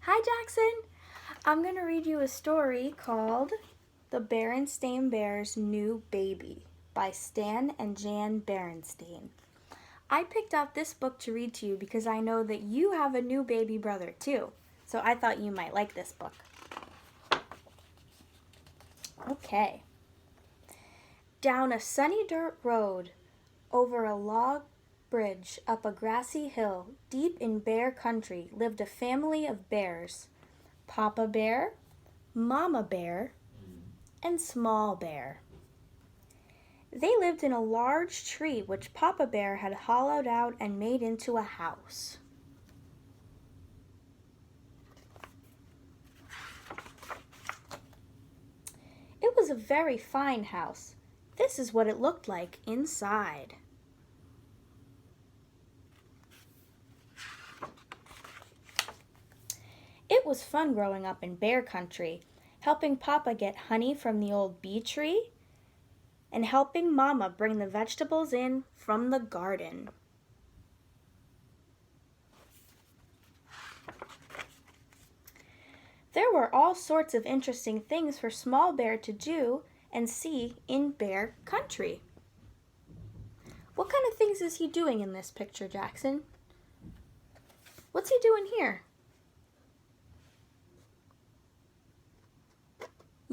Hi, Jackson. I'm going to read you a story called The Berenstain Bear's New Baby by Stan and Jan Berenstain. I picked out this book to read to you because I know that you have a new baby brother too. So I thought you might like this book. Okay. Down a sunny dirt road, over a log bridge, up a grassy hill, deep in bear country, lived a family of bears. Papa Bear, Mama Bear, and Small Bear. They lived in a large tree which Papa Bear had hollowed out and made into a house. It was a very fine house. This is what it looked like inside. It was fun growing up in bear country, helping Papa get honey from the old bee tree and helping Mama bring the vegetables in from the garden. There were all sorts of interesting things for Small Bear to do and see in bear country. What kind of things is he doing in this picture, Jackson? What's he doing here?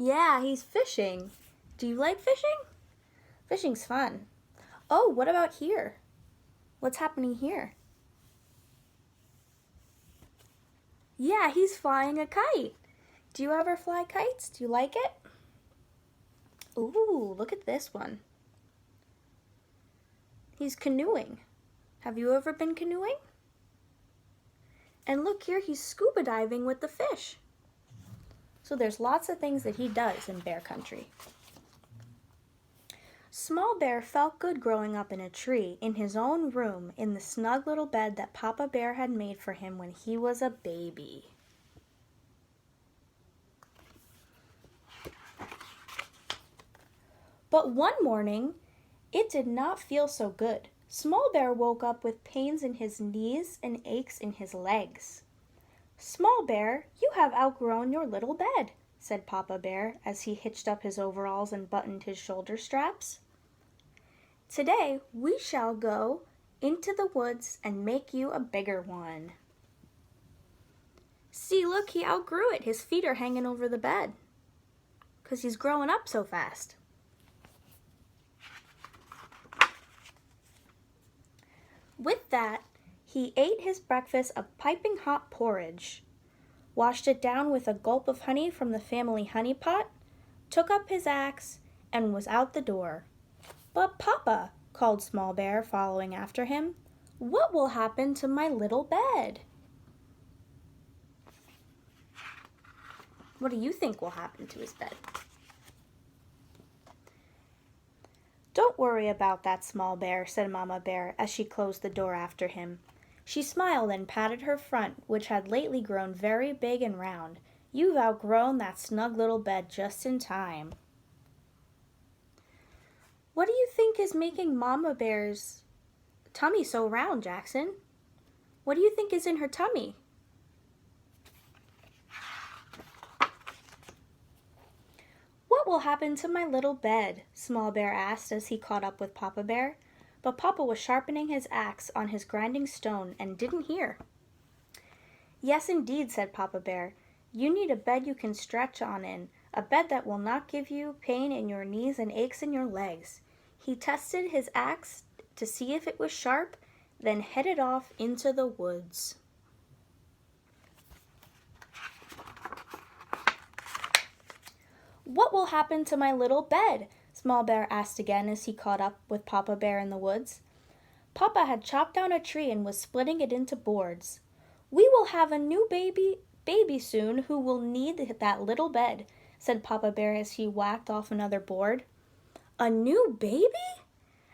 Yeah, he's fishing. Do you like fishing? Fishing's fun. Oh, what about here? What's happening here? Yeah, he's flying a kite. Do you ever fly kites? Do you like it? Ooh, look at this one. He's canoeing. Have you ever been canoeing? And look here, he's scuba diving with the fish. So there's lots of things that he does in bear country. Small Bear felt good growing up in a tree in his own room in the snug little bed that Papa Bear had made for him when he was a baby. But one morning, it did not feel so good. Small Bear woke up with pains in his knees and aches in his legs. Small Bear, you have outgrown your little bed, said Papa Bear as he hitched up his overalls and buttoned his shoulder straps. Today we shall go into the woods and make you a bigger one. See, look, he outgrew it. His feet are hanging over the bed because he's growing up so fast. With that, he ate his breakfast of piping hot porridge, washed it down with a gulp of honey from the family honey pot, took up his axe, and was out the door. But Papa, called Small Bear, following after him, what will happen to my little bed? What do you think will happen to his bed? Don't worry about that, Small Bear, said Mama Bear as she closed the door after him. She smiled and patted her front, which had lately grown very big and round. You've outgrown that snug little bed just in time. What do you think is making Mama Bear's tummy so round, Jackson? What do you think is in her tummy? What will happen to my little bed? Small Bear asked as he caught up with Papa Bear. But Papa was sharpening his axe on his grinding stone and didn't hear. Yes, indeed, said Papa Bear. You need a bed you can stretch on in, a bed that will not give you pain in your knees and aches in your legs. He tested his axe to see if it was sharp, then headed off into the woods. What will happen to my little bed? Small Bear asked again as he caught up with Papa Bear in the woods. Papa had chopped down a tree and was splitting it into boards. We will have a new baby soon who will need that little bed, said Papa Bear as he whacked off another board. A new baby?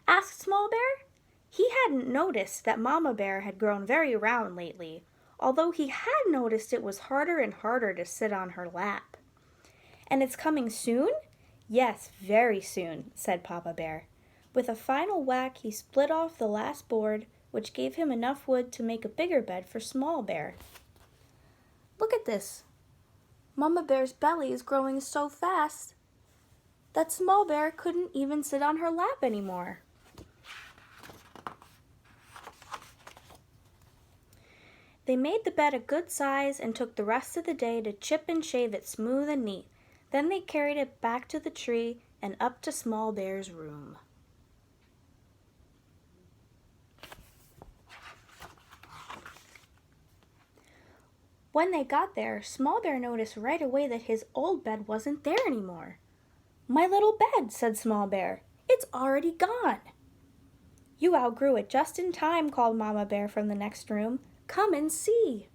Asked Small Bear. He hadn't noticed that Mama Bear had grown very round lately, although he had noticed it was harder and harder to sit on her lap. And it's coming soon? Yes, very soon, said Papa Bear. With a final whack, he split off the last board, which gave him enough wood to make a bigger bed for Small Bear. Look at this. Mama Bear's belly is growing so fast that Small Bear couldn't even sit on her lap anymore. They made the bed a good size and took the rest of the day to chip and shave it smooth and neat. Then they carried it back to the tree and up to Small Bear's room. When they got there, Small Bear noticed right away that his old bed wasn't there anymore. "My little bed," said Small Bear. "It's already gone." "You outgrew it just in time," called Mama Bear from the next room. "Come and see."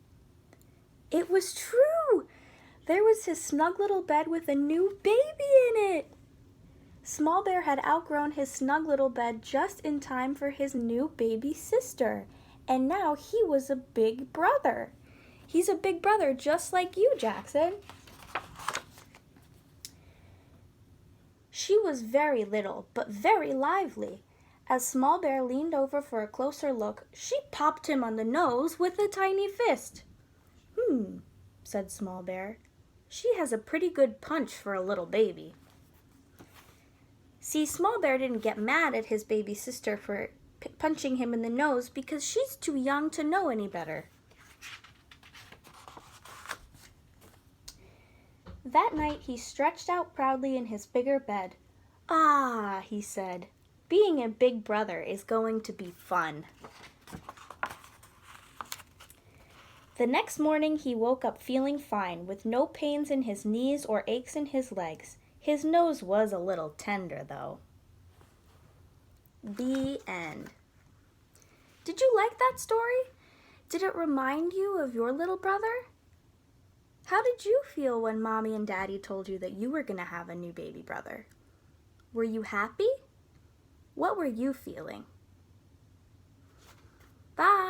It was true! There was his snug little bed with a new baby in it. Small Bear had outgrown his snug little bed just in time for his new baby sister, and now he was a big brother. He's a big brother just like you, Jackson. She was very little, but very lively. As Small Bear leaned over for a closer look, she popped him on the nose with a tiny fist. Said Small Bear. "She has a pretty good punch for a little baby." See, Small Bear didn't get mad at his baby sister for punching him in the nose because she's too young to know any better. That night he stretched out proudly in his bigger bed. "Ah," he said, "being a big brother is going to be fun." The next morning he woke up feeling fine, with no pains in his knees or aches in his legs. His nose was a little tender, though. The end. Did you like that story? Did it remind you of your little brother? How did you feel when Mommy and Daddy told you that you were going to have a new baby brother? Were you happy? What were you feeling? Bye!